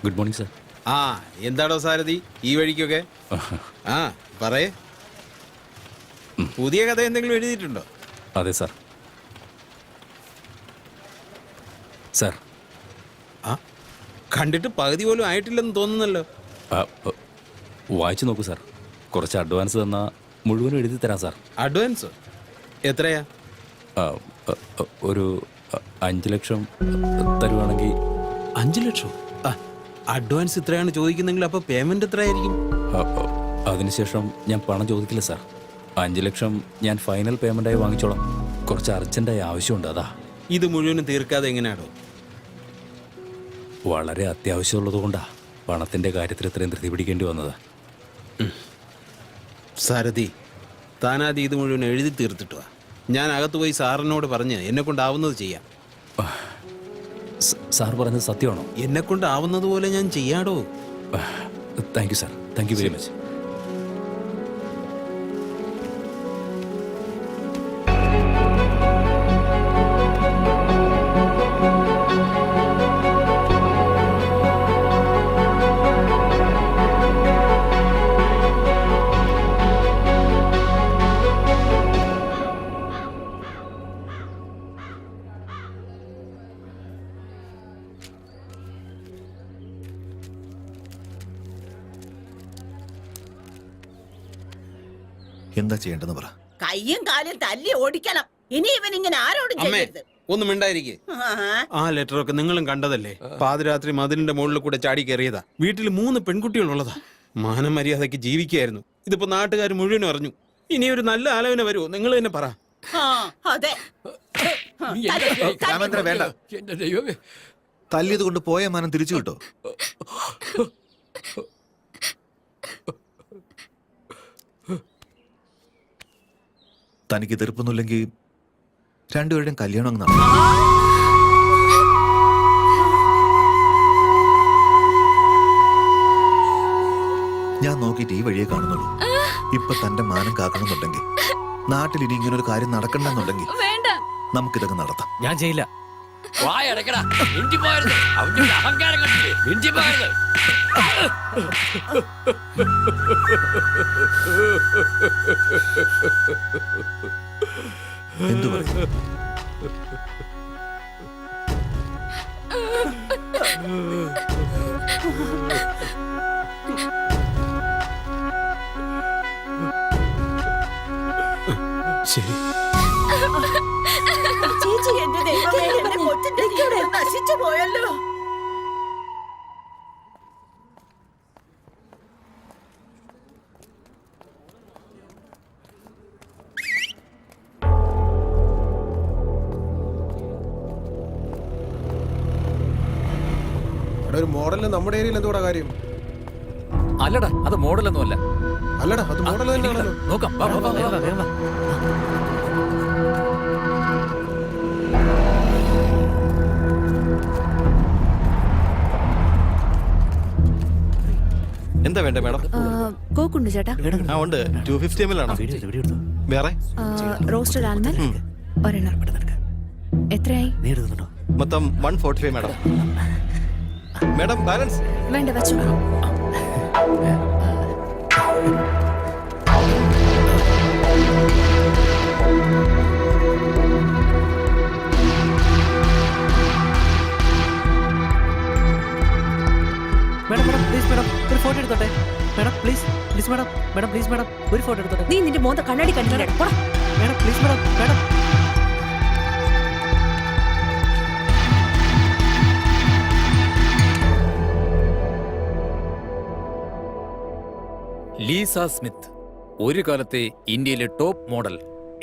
Good morning sir. ആ എന്താടോ സാരഥി ഈ വഴിക്കൊക്കെ? ആ പറയേ, പുതിയ കഥ എന്തെങ്കിലും എഴുതിയിട്ടുണ്ടോ? അതെ സർ. സർ, ആ കണ്ടിട്ട് പകുതി പോലും ആയിട്ടില്ലെന്ന് തോന്നുന്നല്ലോ. വായിച്ചു നോക്കൂ സാർ. കുറച്ച് അഡ്വാൻസ് തന്നാൽ മുഴുവനും എഴുതി തരാം സാർ. അഡ്വാൻസ് എത്രയാ? ഒരു 5 ലക്ഷം തരുവാണെങ്കിൽ. 5 ലക്ഷം? അഡ്വാൻസ് ഇത്രയാണ് ചോദിക്കുന്നെങ്കിൽ അപ്പോൾ പേയ്മെന്റ് എത്രയായിരിക്കും? അതിനുശേഷം ഞാൻ പണം ചോദിക്കില്ല സാർ. 5 ലക്ഷം ഞാൻ ഫൈനൽ പേയ്മെന്റായി വാങ്ങിച്ചോളാം. കുറച്ച് അർജന്റായി ആവശ്യമുണ്ട്, അതാ. ഇത് മുഴുവനും തീർക്കാതെ എങ്ങനെയാണോ? വളരെ അത്യാവശ്യമുള്ളത് കൊണ്ടാ പണത്തിന്റെ കാര്യത്തിൽ ഇത്രയും ധൃതി പിടിക്കേണ്ടി വന്നത്. സാരഥി, താനാദ്യം ഇത് മുഴുവൻ എഴുതി തീർത്തിട്ട് വാ. ഞാൻ അകത്ത് പോയി സാറിനോട് പറഞ്ഞ് എന്നെ കൊണ്ടാവുന്നത് ചെയ്യാം. സാർ പറഞ്ഞത് സത്യമാണോ? എന്നെ കൊണ്ടാവുന്നത് പോലെ ഞാൻ ചെയ്യാടോ. Thank you sir. Thank you very much. എന്താ ചെയ്യേണ്ടെന്ന് പറ. കയ്യും കാലും തല്ലി ഓടിക്കണം. ഇനി ഇവൻ ഇങ്ങനെ ആരോടും ചെയ്യരുത്. ഒന്നും മിണ്ടായിരിക്കേ. ആ ലെറ്ററൊക്കെ നിങ്ങളും കണ്ടതല്ലേ? പാതിരാത്രി മതിലിന്റെ മുകളിൽ കൂടെ ചാടി കയറിയതാ. വീട്ടിൽ 3 പെൺകുട്ടികളുള്ളതാ. മാനമര്യാദയ്ക്ക് ജീവിക്കായിരുന്നു. ഇതിപ്പോ നാട്ടുകാർ മുഴുവനും അറിഞ്ഞു. ഇനി ഒരു നല്ല ആലോചന വരുമോ? നിങ്ങൾ തന്നെ പറ. അതെ, വേണ്ട. തല്ലിയത് കൊണ്ട് പോയ മാനം തിരിച്ചു കിട്ടോ? തനിക്ക് തീർപ്പൊന്നുമില്ലെങ്കിൽ രണ്ടുപേരുടെയും കല്യാണം അങ്ങ് നടന്നു. ഞാൻ നോക്കിയിട്ട് ഈ വഴിയെ കാണുന്നുള്ളൂ. ഇപ്പൊ തന്റെ മാനം കാക്കണമെന്നുണ്ടെങ്കിൽ, നാട്ടിൽ ഇനി ഇങ്ങനെ ഒരു കാര്യം നടക്കണ്ടെന്നുണ്ടെങ്കിൽ നമുക്കിതൊക്കെ നടത്താം. ഞാൻ ചെയ്യില്ല. എന്തു പറയും? ശരി. ചേച്ചി, എന്റെ ദൈവമേ, എന്റെ കൊച്ചിന്റെ ജീവിതം നശിച്ചു പോയല്ലോ. ഒരു മോഡലിന് നമ്മുടെ ഏരിയയിൽ എന്തോടാ കാര്യം? അല്ലടാ, അത് മോഡലൊന്നും അല്ല. അല്ലടാ, അത് മോഡൽ തന്നെയാണല്ലോ. നോക്കാം. എന്താ വേണ്ടേ മാഡം? കോക്കുണ്ട് ചേട്ടാ. ആ ഉണ്ട്. 250 ml ആണോ? വേറെ റോസ്റ്റഡ് ആൽമണ്ട് ഒരെണ്ണം. എത്രയായി? മൊത്തം 145 മാഡം. മാഡം ബാലൻസ് വേണ്ട, വെച്ചു. നീ നിന്റെ മോന്ത കണ്ണാടി കണ്ടില്ല. ലീസ സ്മിത്ത് ഒരു കാലത്തെ ഇന്ത്യയിലെ ടോപ്പ് മോഡൽ.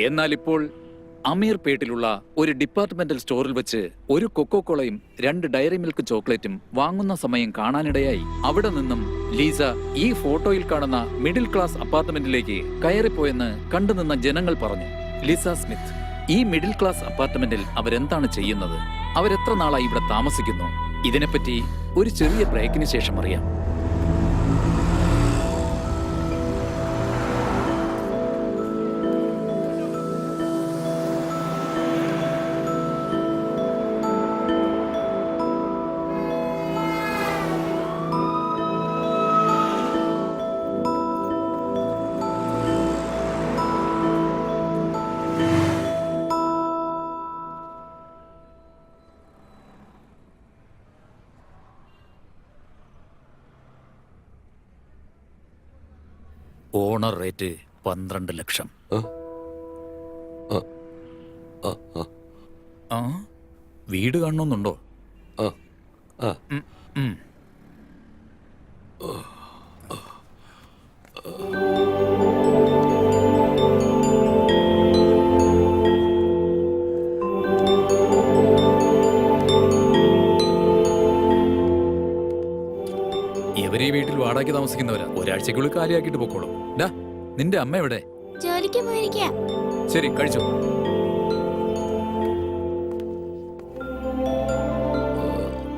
എന്നാൽ ഇപ്പോൾ അമീർപേട്ടിലുള്ള ഒരു ഡിപ്പാർട്ട്മെന്റൽ സ്റ്റോറിൽ വെച്ച് ഒരു കൊക്കോകോളയും 2 ഡയറി മിൽക്ക് ചോക്ലേറ്റും വാങ്ങുന്ന സമയം കാണാനിടയായി. അവിടെ നിന്നും ലീസ ഈ ഫോട്ടോയിൽ കാണുന്ന മിഡിൽ ക്ലാസ് അപ്പാർട്ട്മെന്റിലേക്ക് കയറിപ്പോയെന്ന് കണ്ടുനിന്ന ജനങ്ങൾ പറഞ്ഞു. ലീസ സ്മിത്ത് ഈ മിഡിൽ ക്ലാസ് അപ്പാർട്ട്മെന്റിൽ അവരെന്താണ് ചെയ്യുന്നത്? അവരെത്ര നാളായി ഇവിടെ താമസിക്കുന്നു? ഇതിനെപ്പറ്റി ഒരു ചെറിയ ബ്രേക്കിന് ശേഷം അറിയാം. ഓണർ റേറ്റ് 12 ലക്ഷം. ആ വീട് കാണണമെന്നുണ്ടോ? ഉം, ഉം. ഇവര് ഈ വീട്ടിൽ വാടകയ്ക്ക് താമസിക്കുന്നവരാ. ഒരാഴ്ചക്കുള്ളിൽ കാര്യമാക്കിട്ട് പൊക്കോളും. ഡാ, നിന്റെ അമ്മ എവിടെ? ജോലിക്ക് പോയിരിക്കാ. ശരി, കഴിച്ചോ.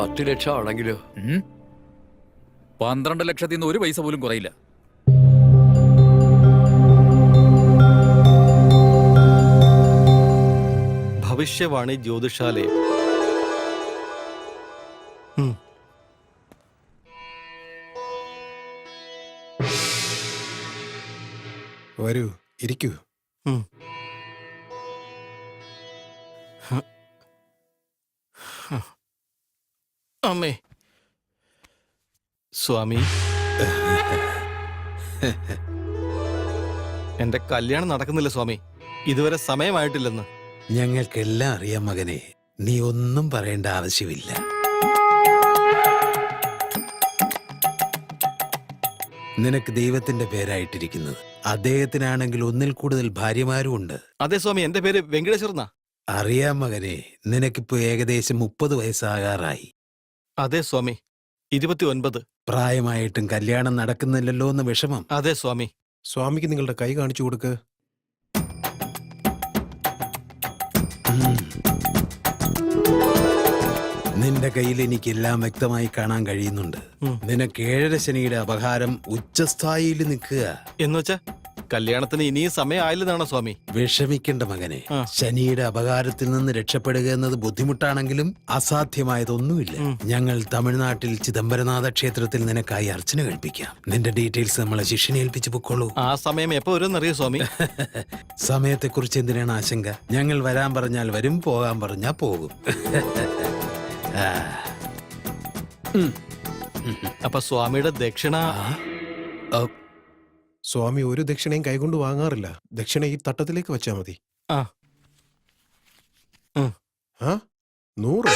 10 ലക്ഷം ആണെങ്കിലോ? 12 ലക്ഷത്തിൽ നിന്ന് 1 പൈസ പോലും കുറയില്ല. ഭവിഷ്യവാണി ജ്യോതിഷാലയം. വരൂ, ഇരിക്കൂ. അമ്മേ. സ്വാമി, എന്റെ കല്യാണം നടക്കുന്നില്ല സ്വാമി. ഇതുവരെ സമയമായിട്ടില്ലെന്ന്. ഞങ്ങൾക്കെല്ലാം അറിയാം മകനെ, നീ ഒന്നും പറയേണ്ട ആവശ്യമില്ല. നിനക്ക് ദൈവത്തിന്റെ പേരായിട്ടിരിക്കുന്നത്. അദ്ദേഹത്തിനാണെങ്കിൽ 1-ൽ കൂടുതൽ ഭാര്യമാരും ഉണ്ട്. അതെ സ്വാമി, എന്റെ പേര് വെങ്കടേശ്വരനാ. അറിയാം മകനെ, നിനക്കിപ്പോ ഏകദേശം 30 വയസ്സാകാറായി. അതെ സ്വാമി, 29. പ്രായമായിട്ടും കല്യാണം നടക്കുന്നില്ലല്ലോ എന്ന് വിഷമം. അതെ സ്വാമി. സ്വാമിക്ക് നിങ്ങളുടെ കൈ കാണിച്ചു കൊടുക്ക്. നിന്റെ കയ്യിൽ എനിക്കെല്ലാം വ്യക്തമായി കാണാൻ കഴിയുന്നുണ്ട്. നിനക്ക് 7.5 ശനിയുടെ അപഹാരം ഉച്ചസ്ഥായിയിൽ നിൽക്കുക. എന്നുവെച്ചാ കല്യാണത്തിന് ഇനിയും സമയമായില്ലെന്നാണോ സ്വാമി? വിഷമിക്കേണ്ട മകനെ, ശനിയുടെ അപകാരത്തിൽ നിന്ന് രക്ഷപ്പെടുക എന്നത് ബുദ്ധിമുട്ടാണെങ്കിലും അസാധ്യമായതൊന്നുമില്ല. ഞങ്ങൾ തമിഴ്നാട്ടിൽ ചിദംബരനാഥ ക്ഷേത്രത്തിൽ നിനക്കായി അർച്ചന കഴിപ്പിക്കാം. നിന്റെ ഡീറ്റെയിൽസ് നമ്മളെ ശിഷ്യനെ ഏൽപ്പിച്ചു പൊക്കോളൂ. ആ സമയം എപ്പോ വരുമെന്നറിയോ സ്വാമി? സമയത്തെക്കുറിച്ച് എന്തിനാണ് ആശങ്ക? ഞങ്ങൾ വരാൻ പറഞ്ഞാൽ വരും, പോകാൻ പറഞ്ഞാൽ പോകും. അപ്പൊ സ്വാമിയുടെ ദക്ഷിണ? സ്വാമി ഒരു ദക്ഷിണയും കൈകൊണ്ട് വാങ്ങാറില്ല. ദക്ഷിണ ഈ തട്ടത്തിലേക്ക് വെച്ചാ മതി. ആ 100.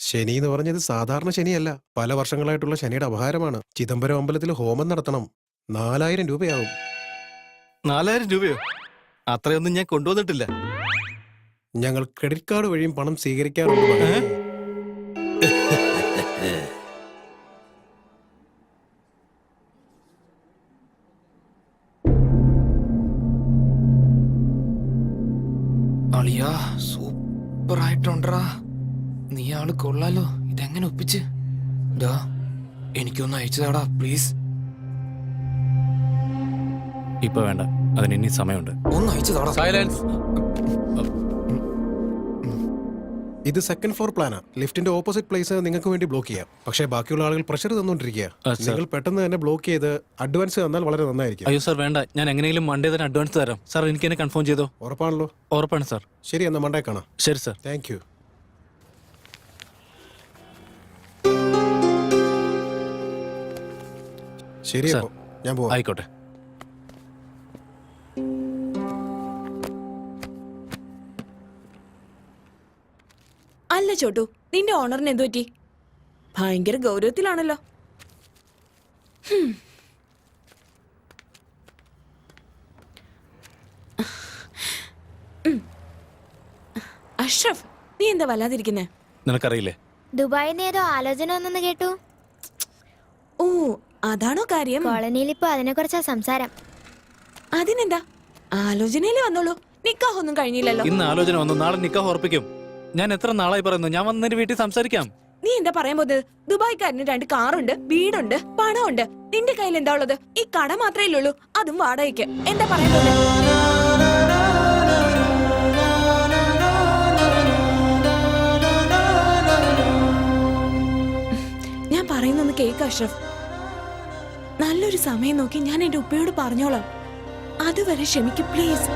ശനി എന്ന് പറഞ്ഞത് സാധാരണ ശനിയല്ല. പല വർഷങ്ങളായിട്ടുള്ള ശനിയുടെ അപഹാരമാണ്. ചിദംബരം അമ്പലത്തിൽ ഹോമം നടത്തണം. 4000 രൂപയാവും. 4000 രൂപയോ? അത്രയൊന്നും ഞാൻ കൊണ്ടുവന്നിട്ടില്ല. ഞങ്ങൾ ക്രെഡിറ്റ് കാർഡ് വഴിയും പണം സ്വീകരിക്കാറുണ്ട് മകനെ. അളിയാ, സൂപ്പറായിട്ടുണ്ടാ. നീ ആള് കൊള്ളാലോ. ഇതെങ്ങനെ ഒപ്പിച്ച്? ഡാ, എനിക്കൊന്ന് അയച്ചതാടാ പ്ലീസ്. ഇപ്പൊ വേണ്ട, അതിന് ഇനി സമയമുണ്ട്. ഒന്ന് അയച്ചതാടാ. സൈലൻസ്. ഇത് 2nd ഫ്ലോർ പ്ലാനാ. ലിഫ്റ്റിന്റെ ഓപ്പോസിറ്റ് പ്ലേസ് നിങ്ങൾക്ക് വേണ്ടി ബ്ലോക്ക് ചെയ്യാം. പക്ഷേ ബാക്കിയുള്ള ആളുകൾ പ്രഷർ തന്നുകൊണ്ടിരിക്കുക. നിങ്ങൾ പെട്ടെന്ന് തന്നെ ബ്ലോക്ക് ചെയ്ത് അഡ്വാൻസ് തന്നാൽ വളരെ നന്നായിരിക്കും. അയ്യോ സാർ, വേണ്ട. ഞാൻ എങ്ങനെയും മൺഡേ തന്നെ അഡ്വാൻസ് തരാം. സാർ എനിക്ക് എന്നെ കൺഫേം ചെയ്തോ? ഉറപ്പാണല്ലോ? ഉറപ്പാണ് സാർ. ശരി, എന്നാ മണ്ടേ കാണാം. ശരി സാർ. Thank U. ശരി, സാർ. അപ്പോ ഞാൻ പോവാം. ആയിക്കോട്ടെ. അല്ല ചോട്ടു, നിന്റെ ഓണറിന് എന്തു പറ്റി? ഭയങ്കര ഗൗരവത്തിലാണല്ലോ. അഷ്റഫ്, നീ എന്താ വല്ലാതിരിക്കുന്നേ? നിനക്കറിയില്ലേ? ദുബായിൽ നിന്ന് ഏതോ ആലോചന വന്നെന്ന് കേട്ടു. ഓ, അതാണോ കാര്യം? കോളനിയിൽ ഇപ്പൊ അതിനെ കുറിച്ചാ സംസാരം. അതിനെന്താ, ആലോചനയില് വന്നോളൂ. നിക്കാഹൊന്നും കഴിഞ്ഞില്ലല്ലോ. ഇന്ന് ആലോചന വന്നു, നാളെ നിക്കാഹ് ഉറപ്പിക്കും. ഞാൻ എത്ര നാളായി പറയുന്നു, ഞാൻ വന്നിട്ട് വീട്ടിൽ സംസാരിക്കാം. നീ എന്താ പറയാൻ പോകുന്നത്? ദുബായ്ക്കാരന് 2 കാറുണ്ട്, വീടുണ്ട്, പണമുണ്ട്. നിന്റെ കയ്യിൽ എന്താ ഉള്ളത്? ഈ കട മാത്രമേ ഉള്ളൂ, അതും വാടകയ്ക്ക്. എന്താ പറയാൻ പോകുന്നത്? ഞാൻ പറയുന്നൊന്ന് കേക്ക് അഷ്റഫ്. നല്ലൊരു സമയം നോക്കി ഞാൻ എന്റെ ഉപ്പയോട് പറഞ്ഞോളാം. അതുവരെ ക്ഷമിക്കും പ്ലീസ്.